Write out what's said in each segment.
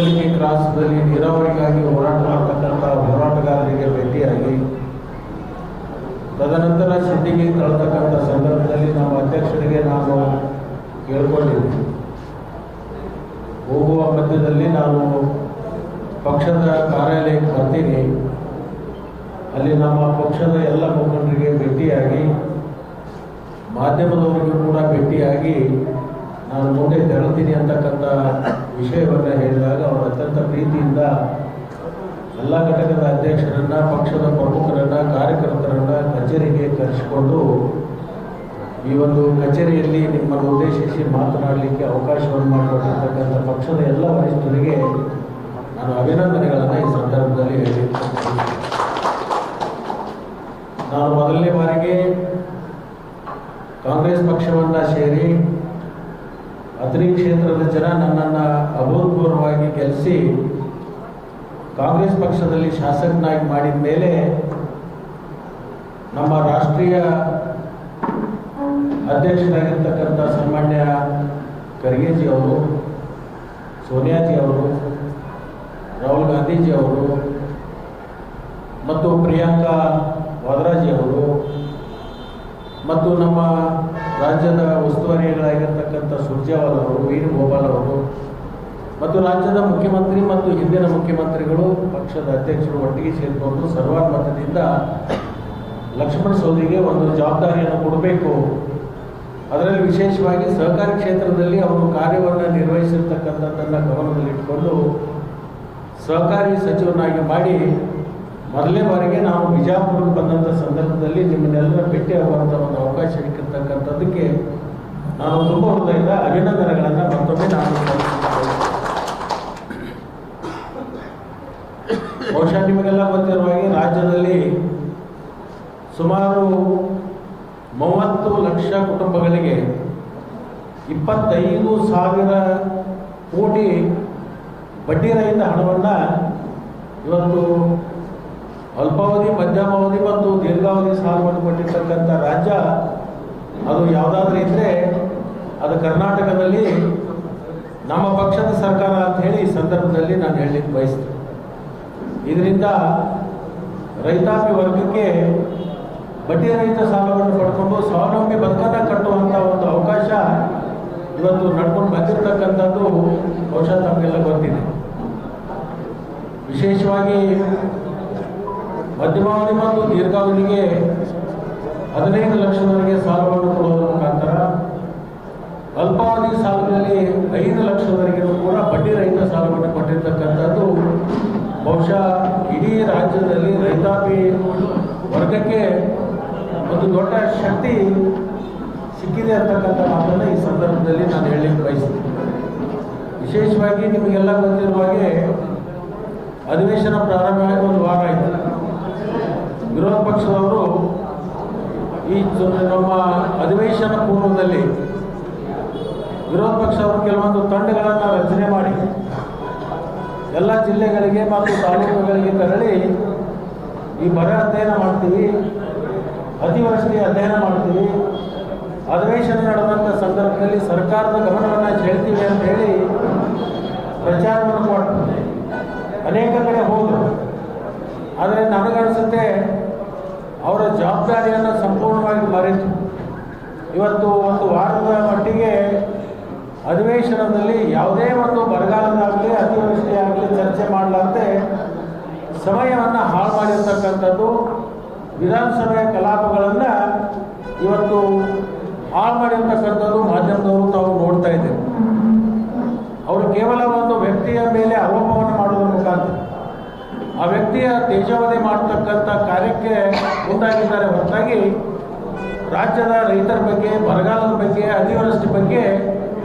ಚಿಂಚೋಳಿಗೆ ಕ್ರಾಸ್ದಲ್ಲಿ ನೀರಾವರಿಗಾಗಿ ಹೋರಾಟ ಮಾಡ್ತಕ್ಕಂಥ ಹೋರಾಟಗಾರರಿಗೆ ಭೇಟಿಯಾಗಿ ತದನಂತರ ಸಿದ್ದಿಗೆ ತಳ್ತಕ್ಕಂಥ ಸಂದರ್ಭದಲ್ಲಿ ನಮ್ಮ ಅಧ್ಯಕ್ಷರಿಗೆ ನಾನು ಕೇಳ್ಕೊಂಡಿದ್ದೆ. ಹೋಗುವ ಮಧ್ಯದಲ್ಲಿ ನಾನು ಪಕ್ಷದ ಕಾರ್ಯಾಲಯಕ್ಕೆ ಬರ್ತೀನಿ, ಅಲ್ಲಿ ನಮ್ಮ ಪಕ್ಷದ ಎಲ್ಲ ಮುಖಂಡರಿಗೆ ಭೇಟಿಯಾಗಿ ಮಾಧ್ಯಮದವರಿಗೂ ಕೂಡ ಭೇಟಿಯಾಗಿ ನಾನು ಮುಂದೆ ತೆರಳ್ತೀನಿ ಅಂತಕ್ಕಂಥ ವಿಷಯವನ್ನು ಹೇಳಿದಾಗ ಅವರು ಅತ್ಯಂತ ಪ್ರೀತಿಯಿಂದ ಎಲ್ಲ ಘಟಕದ ಅಧ್ಯಕ್ಷರನ್ನು, ಪಕ್ಷದ ಪ್ರಮುಖರನ್ನು, ಕಾರ್ಯಕರ್ತರನ್ನು ಕಚೇರಿಗೆ ಕರೆಸಿಕೊಂಡು ಈ ಒಂದು ಕಚೇರಿಯಲ್ಲಿ ನಿಮ್ಮನ್ನು ಉದ್ದೇಶಿಸಿ ಮಾತನಾಡಲಿಕ್ಕೆ ಅವಕಾಶವನ್ನು ಮಾಡಿಕೊಟ್ಟಿರ್ತಕ್ಕಂಥ ಪಕ್ಷದ ಎಲ್ಲ ವರಿಷ್ಠರಿಗೆ ನಾನು ಅಭಿನಂದನೆಗಳನ್ನು ಈ ಸಂದರ್ಭದಲ್ಲಿ ಹೇಳಿದ್ದೇನೆ. ನಾನು ಮೊದಲನೇ ಬಾರಿಗೆ ಕಾಂಗ್ರೆಸ್ ಪಕ್ಷವನ್ನು ಸೇರಿ ಅಥಣಿ ಕ್ಷೇತ್ರದ ಜನ ನನ್ನನ್ನು ಅಭೂತಪೂರ್ವವಾಗಿ ಗೆಲ್ಲಿಸಿ ಕಾಂಗ್ರೆಸ್ ಪಕ್ಷದಲ್ಲಿ ಶಾಸಕನಾಗಿ ಮಾಡಿದ ಮೇಲೆ ನಮ್ಮ ರಾಷ್ಟ್ರೀಯ ಅಧ್ಯಕ್ಷರಾಗಿರ್ತಕ್ಕಂಥ ಸನ್ಮಾನ್ಯ ಖರ್ಗೆಜಿ ಅವರು, ಸೋನಿಯಾಜಿ ಅವರು, ರಾಹುಲ್ ಗಾಂಧೀಜಿ ಅವರು ಮತ್ತು ಪ್ರಿಯಾಂಕಾ ವಾದ್ರಾಜಿ ಅವರು ಮತ್ತು ನಮ್ಮ ರಾಜ್ಯದ ಉಸ್ತುವಾರಿಗಳಾಗಿರ್ತಕ್ಕಂಥ ಸುರ್ಜೇವಾಲಾ ಅವರು, ವೇಣುಗೋಪಾಲ್ ಅವರು ಮತ್ತು ರಾಜ್ಯದ ಮುಖ್ಯಮಂತ್ರಿ ಮತ್ತು ಹಿಂದಿನ ಮುಖ್ಯಮಂತ್ರಿಗಳು, ಪಕ್ಷದ ಅಧ್ಯಕ್ಷರು ಒಟ್ಟಿಗೆ ಸೇರಿಕೊಂಡು ಸರ್ವಾನುಮತದಿಂದ ಲಕ್ಷ್ಮಣ ಸವದಿಗೆ ಒಂದು ಜವಾಬ್ದಾರಿಯನ್ನು ಕೊಡಬೇಕು, ಅದರಲ್ಲಿ ವಿಶೇಷವಾಗಿ ಸಹಕಾರಿ ಕ್ಷೇತ್ರದಲ್ಲಿ ಅವರು ಕಾರ್ಯವನ್ನು ನಿರ್ವಹಿಸಿರ್ತಕ್ಕಂಥದ್ದನ್ನು ಗಮನದಲ್ಲಿಟ್ಟುಕೊಂಡು ಸಹಕಾರಿ ಸಚಿವನಾಗಿ ಮಾಡಿ ಮೊದಲನೇ ಬಾರಿಗೆ ನಾವು ಬಿಜಾಪುರಕ್ಕೆ ಬಂದಂಥ ಸಂದರ್ಭದಲ್ಲಿ ನಿಮ್ಮನ್ನೆಲ್ಲರ ಭೇಟಿಯಾಗುವಂಥ ಒಂದು ಅವಕಾಶ ಸಿಕ್ಕಿರ್ತಕ್ಕಂಥದ್ದಕ್ಕೆ ನಾನು ತುಂಬ ಹೃದಯದ ಅಭಿನಂದನೆಗಳನ್ನು ಮತ್ತೊಮ್ಮೆ ನಾನು ಬಹುಶಃ ನಿಮಗೆಲ್ಲ ಗೊತ್ತಿರುವ ಹಾಗೆ ರಾಜ್ಯದಲ್ಲಿ ಸುಮಾರು 30 ಲಕ್ಷ ಕುಟುಂಬಗಳಿಗೆ 25,000 ಕೋಟಿ ಬಡ್ಡಿ ರಹಿತ ಹಣವನ್ನು ಇವತ್ತು ಅಲ್ಪಾವಧಿ, ಮಧ್ಯಮಾವಧಿ ಮತ್ತು ದೀರ್ಘಾವಧಿ ಸಾಲವನ್ನು ಕೊಟ್ಟಿರ್ತಕ್ಕಂಥ ರಾಜ್ಯ ಅದು ಯಾವುದಾದ್ರೂ ಇದ್ದರೆ ಅದು ಕರ್ನಾಟಕದಲ್ಲಿ ನಮ್ಮ ಪಕ್ಷದ ಸರ್ಕಾರ ಅಂತ ಹೇಳಿ ಈ ಸಂದರ್ಭದಲ್ಲಿ ನಾನು ಹೇಳಲಿಕ್ಕೆ ಬಯಸ್ತೇನೆ. ಇದರಿಂದ ರೈತಾಪಿ ವರ್ಗಕ್ಕೆ ಬಡ್ಡಿ ರಹಿತ ಸಾಲವನ್ನು ಪಡ್ಕೊಂಡು ಸ್ವಾವಲಂಬಿ ಬದುಕನ್ನು ಕಟ್ಟುವಂಥ ಒಂದು ಅವಕಾಶ ಇವತ್ತು ನಡ್ಕೊಂಡು ಬಂದಿರತಕ್ಕಂಥದ್ದು ಬಹುಶಃ ತಮಗೆಲ್ಲ ಗೊತ್ತಿದೆ. ವಿಶೇಷವಾಗಿ ಮಧ್ಯಮಾವಧಿ ಮತ್ತು ದೀರ್ಘಾವಧಿಗೆ 15 ಲಕ್ಷದವರೆಗೆ ಸಾಲವನ್ನು ಕೊಡುವುದರ ಮುಖಾಂತರ ಅಲ್ಪಾವಧಿ ಸಾಲದಲ್ಲಿ 5 ಲಕ್ಷದವರೆಗೂ ಕೂಡ ಬಡ್ಡಿ ರಹಿತ ಸಾಲವನ್ನು ಕೊಟ್ಟಿರ್ತಕ್ಕಂಥದ್ದು ಬಹುಶಃ ಇಡೀ ರಾಜ್ಯದಲ್ಲಿ ರೈತಾಪಿ ವರ್ಗಕ್ಕೆ ಒಂದು ದೊಡ್ಡ ಶಕ್ತಿ ಸಿಕ್ಕಿದೆ ಅಂತಕ್ಕಂಥ ಮಾತನ್ನು ಈ ಸಂದರ್ಭದಲ್ಲಿ ನಾನು ಹೇಳಲಿಕ್ಕೆ ಬಯಸ್ತೀನಿ. ವಿಶೇಷವಾಗಿ ನಿಮಗೆಲ್ಲ ಗೊತ್ತಿರುವ ಹಾಗೆ ಅಧಿವೇಶನ ಪ್ರಾರಂಭವಾಗಿ ಒಂದು ವಾರ ಆಯಿತು. ವಿರೋಧ ಪಕ್ಷದವರು ಈ ನಮ್ಮ ಅಧಿವೇಶನ ಪೂರ್ವದಲ್ಲಿ ವಿರೋಧ ಪಕ್ಷದವರು ಕೆಲವೊಂದು ತಂಡಗಳನ್ನು ರಚನೆ ಮಾಡಿ ಎಲ್ಲ ಜಿಲ್ಲೆಗಳಿಗೆ ಮತ್ತು ತಾಲೂಕುಗಳಿಗೆ ತೆರಳಿ ಈ ಬರ ಅಧ್ಯಯನ ಮಾಡ್ತೀವಿ, ಅತಿವೃಷ್ಟಿ ಅಧ್ಯಯನ ಮಾಡ್ತೀವಿ, ಅಧಿವೇಶನ ನಡೆದಂಥ ಸಂದರ್ಭದಲ್ಲಿ ಸರ್ಕಾರದ ಗಮನವನ್ನು ಸೆಳೆತೀವಿ ಅಂತ ಹೇಳಿ ಪ್ರಚಾರವನ್ನು ಕೊಟ್ಟು ಅನೇಕ ಕಡೆ ಹೋದರು. ಆದರೆ ನನಗನ್ನಿಸುತ್ತೆ ಅವರ ಜವಾಬ್ದಾರಿಯನ್ನು ಸಂಪೂರ್ಣವಾಗಿ ಮರೆತು ಇವತ್ತು ಒಂದು ವಾರದ ಮಟ್ಟಿಗೆ ಅಧಿವೇಶನದಲ್ಲಿ ಯಾವುದೇ ಒಂದು ಬರಗಾಲದಾಗಲಿ ಅತಿವೃಷ್ಟಿ ಆಗಲಿ ಚರ್ಚೆ ಮಾಡಲಾರದೆ ಸಮಯವನ್ನು ಹಾಳು ಮಾಡಿರ್ತಕ್ಕಂಥದ್ದು, ವಿಧಾನಸಭೆಯ ಕಲಾಪಗಳನ್ನು ಇವತ್ತು ಹಾಳು ಮಾಡಿರ್ತಕ್ಕಂಥದ್ದು ಮಾಧ್ಯಮದವರು ತಾವು ನೋಡ್ತಾ ಇದ್ದೇವೆ. ಅವರು ಕೇವಲ ಒಂದು ವ್ಯಕ್ತಿಯ ಮೇಲೆ ಆರೋಪವನ್ನು ಮಾಡುವುದರ ಮುಖಾಂತರ ಆ ವ್ಯಕ್ತಿಯ ತೇಜಾವಧಿ ಮಾಡತಕ್ಕಂಥ ಕಾರ್ಯಕ್ಕೆ ಮುಂದಾಗಿದ್ದಾರೆ ಹೊರತಾಗಿ ರಾಜ್ಯದ ರೈತರ ಬಗ್ಗೆ, ಬರಗಾಲದ ಬಗ್ಗೆ, ಅತಿವೃಷ್ಟಿ ಬಗ್ಗೆ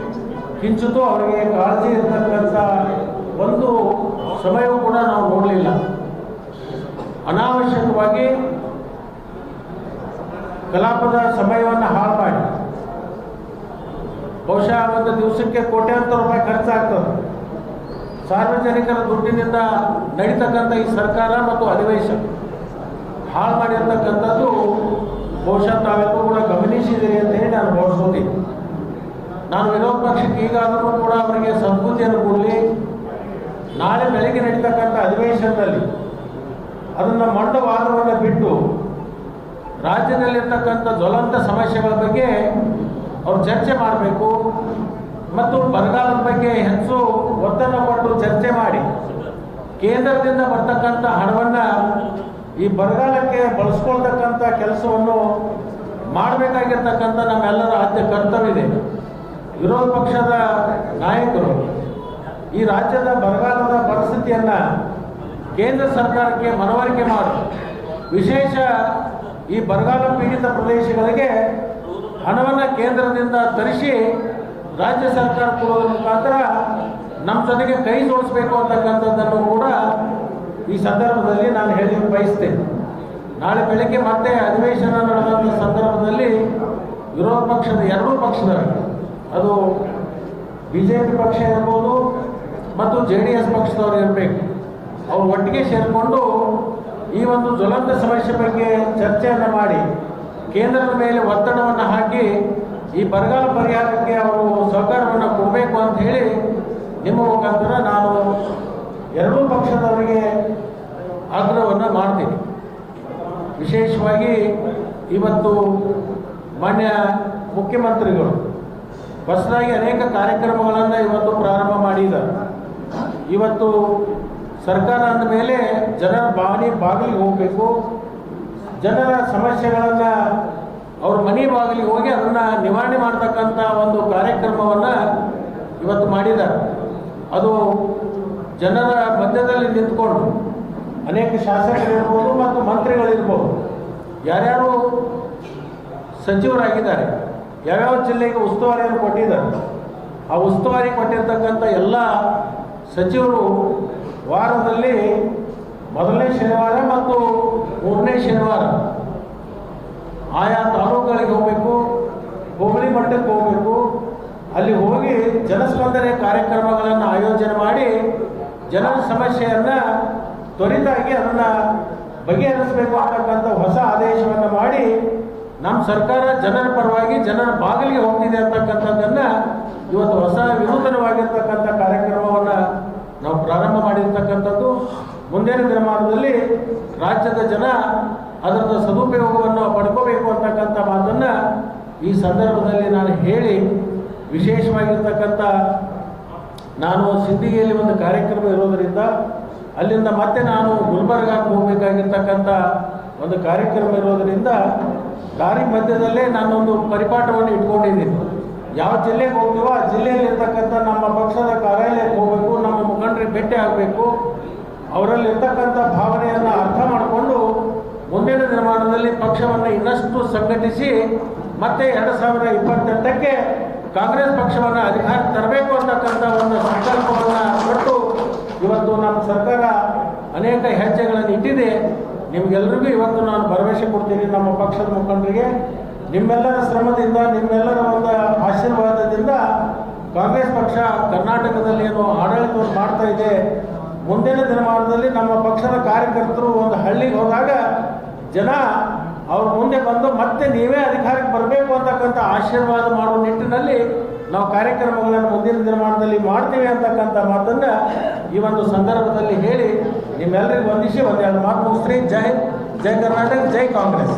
ಕಿಂಚಿತೂ ಅವರಿಗೆ ಕಾಳಜಿ ಇರತಕ್ಕಂಥ ಒಂದು ಸಮಯವೂ ಕೂಡ ನಾವು ನೋಡಲಿಲ್ಲ. ಅನಾವಶ್ಯಕವಾಗಿ ಕಲಾಪದ ಸಮಯವನ್ನು ಹಾಳು ಮಾಡಿ ಬಹುಶಃ ಒಂದು ದಿವಸಕ್ಕೆ ಕೋಟ್ಯಾಂತರ ರೂಪಾಯಿ ಖರ್ಚಾಗ್ತದೆ. ಸಾರ್ವಜನಿಕರ ದುಡ್ಡಿನಿಂದ ನಡೀತಕ್ಕಂಥ ಈ ಸರ್ಕಾರ ಮತ್ತು ಅಧಿವೇಶನ ಹಾಳು ಮಾಡಿರ್ತಕ್ಕಂಥದ್ದು ಬಹುಶಃ ತಾವೆಲ್ಲರೂ ಕೂಡ ಗಮನಿಸಿದ್ದೀರಿ ಅಂತ ಹೇಳಿ ನಾನು ಭಾವಿಸೋತೀನಿ. ನಾನು ವಿರೋಧ ಪಕ್ಷಕ್ಕೆ ಈಗಾದರೂ ಕೂಡ ಅವರಿಗೆ ಸದ್ಬುದ್ಧಿಯನ್ನು ಕೊಡಲಿ, ನಾಳೆ ಬೆಳಗ್ಗೆ ನಡೀತಕ್ಕಂಥ ಅಧಿವೇಶನದಲ್ಲಿ ಅದನ್ನು ಮಂಡವಾದವನ್ನು ಬಿಟ್ಟು ರಾಜ್ಯದಲ್ಲಿರ್ತಕ್ಕಂಥ ಜ್ವಲಂತ ಸಮಸ್ಯೆಗಳ ಬಗ್ಗೆ ಅವರು ಚರ್ಚೆ ಮಾಡಬೇಕು ಮತ್ತು ಬರಗಾಲದ ಬಗ್ಗೆ ಹೆಚ್ಚು ಒತ್ತಡ ಕೊಟ್ಟು ಚರ್ಚೆ ಮಾಡಿ ಕೇಂದ್ರದಿಂದ ಬರ್ತಕ್ಕಂಥ ಹಣವನ್ನು ಈ ಬರಗಾಲಕ್ಕೆ ಬಳಸ್ಕೊಳ್ತಕ್ಕಂಥ ಕೆಲಸವನ್ನು ಮಾಡಬೇಕಾಗಿರ್ತಕ್ಕಂಥ ನಮ್ಮೆಲ್ಲರ ಆದ್ಯ ಕರ್ತವ್ಯವಿದೆ. ವಿರೋಧ ಪಕ್ಷದ ನಾಯಕರು ಈ ರಾಜ್ಯದ ಬರಗಾಲದ ಪರಿಸ್ಥಿತಿಯನ್ನು ಕೇಂದ್ರ ಸರ್ಕಾರಕ್ಕೆ ಮನವರಿಕೆ ಮಾಡಿ ವಿಶೇಷ ಈ ಬರಗಾಲ ಪೀಡಿತ ಪ್ರದೇಶಗಳಿಗೆ ಹಣವನ್ನು ಕೇಂದ್ರದಿಂದ ತರಿಸಿ ರಾಜ್ಯ ಸರ್ಕಾರ ಕೊಡೋದ್ರ ಮುಖಾಂತರ ನಮ್ಮ ಜೊತೆಗೆ ಕೈ ಜೋಡಿಸಬೇಕು ಅಂತಕ್ಕಂಥದ್ದನ್ನು ಕೂಡ ಈ ಸಂದರ್ಭದಲ್ಲಿ ನಾನು ಹೇಳಿ ಬಯಸ್ತೇನೆ. ನಾಳೆ ಬೆಳಗ್ಗೆ ಮತ್ತೆ ಅಧಿವೇಶನ ನಡೆದಂಥ ಸಂದರ್ಭದಲ್ಲಿ ವಿರೋಧ ಪಕ್ಷದ ಎರಡೂ ಪಕ್ಷದವರು, ಅದು BJP ಪಕ್ಷ ಇರ್ಬೋದು ಮತ್ತು JDS ಪಕ್ಷದವರು ಇರಬೇಕು, ಅವರು ಒಟ್ಟಿಗೆ ಸೇರಿಕೊಂಡು ಈ ಒಂದು ಜ್ವಲಂತ ಸಮಸ್ಯೆ ಬಗ್ಗೆ ಚರ್ಚೆಯನ್ನು ಮಾಡಿ ಕೇಂದ್ರದ ಮೇಲೆ ಒತ್ತಡವನ್ನು ಹಾಕಿ ಈ ಬರಗಾಲ ಪರಿಹಾರಕ್ಕೆ ಅವರು ಸಹಕಾರವನ್ನು ಕೊಡಬೇಕು ಅಂತ ಹೇಳಿ ನಿಮ್ಮ ಮುಖಾಂತರ ನಾನು ಎರಡೂ ಪಕ್ಷದವರಿಗೆ ಆಗ್ರಹವನ್ನು ಮಾಡ್ತೀನಿ. ವಿಶೇಷವಾಗಿ ಇವತ್ತು ಮಾನ್ಯ ಮುಖ್ಯಮಂತ್ರಿಗಳು ಹೊಸದಾಗಿ ಅನೇಕ ಕಾರ್ಯಕ್ರಮಗಳನ್ನು ಇವತ್ತು ಪ್ರಾರಂಭ ಮಾಡಿದ್ದಾರೆ. ಇವತ್ತು ಸರ್ಕಾರ ಅಂದ ಮೇಲೆ ಜನರ ಬಾಗಿಲಿಗೆ ಹೋಗಬೇಕು, ಜನರ ಸಮಸ್ಯೆಗಳನ್ನು ಅವ್ರ ಮನೆ ಬಾಗಿಲಿಗೆ ಹೋಗಿ ಅದನ್ನು ನಿವಾರಣೆ ಮಾಡ್ತಕ್ಕಂಥ ಒಂದು ಕಾರ್ಯಕ್ರಮವನ್ನು ಇವತ್ತು ಮಾಡಿದ್ದಾರೆ. ಅದು ಜನರ ಮಧ್ಯದಲ್ಲಿ ನಿಂತ್ಕೊಂಡು ಅನೇಕ ಶಾಸಕರಿರ್ಬೋದು ಮತ್ತು ಮಂತ್ರಿಗಳಿರ್ಬೋದು, ಯಾರ್ಯಾರು ಸಚಿವರಾಗಿದ್ದಾರೆ, ಯಾವ್ಯಾವ ಜಿಲ್ಲೆಗೆ ಉಸ್ತುವಾರಿಯನ್ನು ಕೊಟ್ಟಿದ್ದಾರೆ, ಆ ಉಸ್ತುವಾರಿ ಕೊಟ್ಟಿರ್ತಕ್ಕಂಥ ಎಲ್ಲ ಸಚಿವರು ವಾರದಲ್ಲಿ ಮೊದಲನೇ ಶನಿವಾರ ಮತ್ತು ಮೂರನೇ ಶನಿವಾರ ಆಯಾ ತಾಲೂಕುಗಳಿಗೆ ಹೋಗಬೇಕು, ಹೋಬಳಿ ಮಟ್ಟಕ್ಕೆ ಹೋಗಬೇಕು. ಅಲ್ಲಿ ಹೋಗಿ ಜನಸ್ಪಂದನೆ ಕಾರ್ಯಕ್ರಮಗಳನ್ನು ಆಯೋಜನೆ ಮಾಡಿ ಜನರ ಸಮಸ್ಯೆಯನ್ನು ತ್ವರಿತವಾಗಿ ಅದನ್ನು ಬಗೆಹರಿಸಬೇಕು ಅಂತಕ್ಕಂಥ ಹೊಸ ಆದೇಶವನ್ನು ಮಾಡಿ ನಮ್ಮ ಸರ್ಕಾರ ಜನರ ಪರವಾಗಿ ಜನರ ಬಾಗಿಲಿಗೆ ಹೋಗ್ತಿದೆ ಅಂತಕ್ಕಂಥದ್ದನ್ನು ಇವತ್ತು ಹೊಸ ವಿನೂತನವಾಗಿರ್ತಕ್ಕಂಥ ಕಾರ್ಯಕ್ರಮವನ್ನು ನಾವು ಪ್ರಾರಂಭ ಮಾಡಿರ್ತಕ್ಕಂಥದ್ದು. ಮುಂದಿನ ದಿನಮಾನದಲ್ಲಿ ರಾಜ್ಯದ ಜನ ಅದರ ಸದುಪಯೋಗವನ್ನು ಪಡ್ಕೋಬೇಕು ಅಂತಕ್ಕಂಥ ಮಾತನ್ನು ಈ ಸಂದರ್ಭದಲ್ಲಿ ನಾನು ಹೇಳಿ, ವಿಶೇಷವಾಗಿರ್ತಕ್ಕಂಥ ನಾನು ಸಿಂಧಿಗೆಯಲ್ಲಿ ಒಂದು ಕಾರ್ಯಕ್ರಮ ಇರೋದರಿಂದ ಅಲ್ಲಿಂದ ಮತ್ತೆ ನಾನು ಗುಲ್ಬರ್ಗಾಕ್ಕೆ ಹೋಗಬೇಕಾಗಿರ್ತಕ್ಕಂಥ ಒಂದು ಕಾರ್ಯಕ್ರಮ ಇರೋದರಿಂದ ದಾರಿ ಮಧ್ಯದಲ್ಲೇ ನಾನೊಂದು ಪರಿಪಾಠವನ್ನು ಇಟ್ಕೊಂಡಿದ್ದೀನಿ. ಯಾವ ಜಿಲ್ಲೆಗೆ ಹೋಗ್ತೀವೋ ಆ ಜಿಲ್ಲೆಯಲ್ಲಿರ್ತಕ್ಕಂಥ ನಮ್ಮ ಪಕ್ಷದ ಕಾರ್ಯಾಲಯಕ್ಕೆ ಹೋಗಬೇಕು, ನಮ್ಮ ಮುಖಂಡರಿಗೆ ಭೇಟಿ ಆಗಬೇಕು, ಅವರಲ್ಲಿರ್ತಕ್ಕಂಥ ಭಾವನೆಯನ್ನು ಅರ್ಥ ಮಾಡಿಕೊಂಡು ಮುಂದಿನ ದಿನಮಾನದಲ್ಲಿ ಪಕ್ಷವನ್ನು ಇನ್ನಷ್ಟು ಸಂಘಟಿಸಿ ಮತ್ತೆ 2028ಕ್ಕೆ ಕಾಂಗ್ರೆಸ್ ಪಕ್ಷವನ್ನು ಅಧಿಕಾರ ತರಬೇಕು ಅಂತಕ್ಕಂಥ ಒಂದು ಸಂಕಲ್ಪವನ್ನು ಕೊಟ್ಟು ಇವತ್ತು ನಮ್ಮ ಸರ್ಕಾರ ಅನೇಕ ಹೆಜ್ಜೆಗಳನ್ನು ಇಟ್ಟಿದೆ. ನಿಮಗೆಲ್ಲರಿಗೂ ಇವತ್ತು ನಾನು ಭರವಸೆ ಕೊಡ್ತೀನಿ, ನಮ್ಮ ಪಕ್ಷದ ಮುಖಂಡರಿಗೆ ನಿಮ್ಮೆಲ್ಲರ ಶ್ರಮದಿಂದ, ನಿಮ್ಮೆಲ್ಲರ ಒಂದು ಆಶೀರ್ವಾದದಿಂದ ಕಾಂಗ್ರೆಸ್ ಪಕ್ಷ ಕರ್ನಾಟಕದಲ್ಲಿ ಏನು ಆಡಳಿತವನ್ನು ಮಾಡ್ತಾ ಇದೆ. ಮುಂದಿನ ದಿನಮಾನದಲ್ಲಿ ನಮ್ಮ ಪಕ್ಷದ ಕಾರ್ಯಕರ್ತರು ಒಂದು ಹಳ್ಳಿಗೆ ಹೋದಾಗ ಜನ ಅವ್ರ ಮುಂದೆ ಬಂದು ಮತ್ತೆ ನೀವೇ ಅಧಿಕಾರಕ್ಕೆ ಬರಬೇಕು ಅಂತಕ್ಕಂಥ ಆಶೀರ್ವಾದ ಮಾಡುವ ನಿಟ್ಟಿನಲ್ಲಿ ನಾವು ಕಾರ್ಯಕ್ರಮಗಳನ್ನು ಮುಂದಿನ ದಿನಮಾನದಲ್ಲಿ ಮಾಡ್ತೀವಿ ಅಂತಕ್ಕಂಥ ಮಾತನ್ನು ಈ ಒಂದು ಸಂದರ್ಭದಲ್ಲಿ ಹೇಳಿ ನಿಮ್ಮೆಲ್ಲರಿಗೂ ವಂದಿಸಿ ಒಂದೆರಡು ಮಾತು ಮುಗಿಸ್ರಿ. ಜೈ ಕರ್ನಾಟಕ, ಜೈ ಕಾಂಗ್ರೆಸ್.